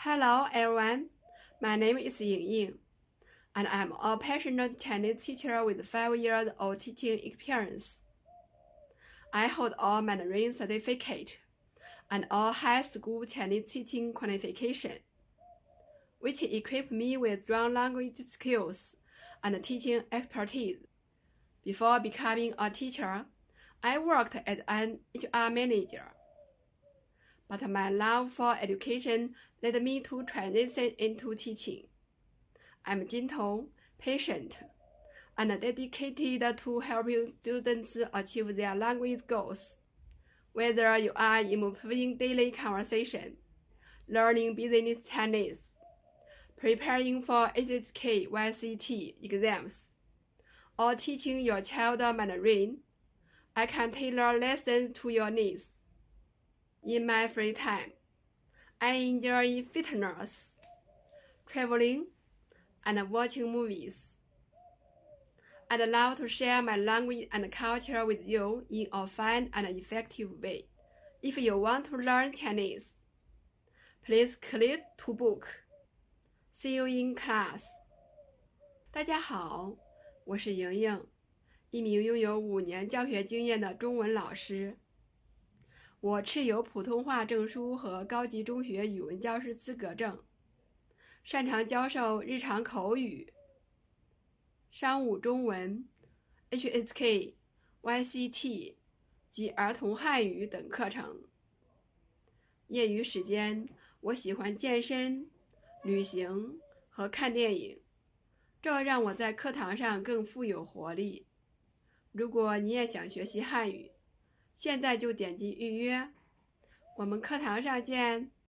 Hello everyone, my name is Yingying, and I'm a passionate Chinese teacher with 5 years of teaching experience. I hold a Mandarin Certificate and a high school Chinese teaching qualification, which equip me with strong language skills and teaching expertise. Before becoming a teacher, I worked as an HR manager. But my love for education led me to transition into teaching. I'm gentle, patient, and dedicated to helping students achieve their language goals. Whether you are improving daily conversation, learning business Chinese, preparing for HSK YCT exams, or teaching your child Mandarin, I can tailor lessons to your needs. In my free time, I enjoy fitness, traveling, and watching movies. I'd love to share my language and culture with you in a fun and effective way. If you want to learn Chinese, please click to book. See you in class. 大家好，我是莹莹，一名拥有5年教学经验的中文老师。我持有普通话证书和高级中学语文教师资格证，擅长教授日常口语、商务中文、HSK YCT 及儿童汉语等课程。业余时间，我喜欢健身、旅行和看电影，这让我在课堂上更富有活力。如果你也想学习汉语，现在就点击预约，我们课堂上见。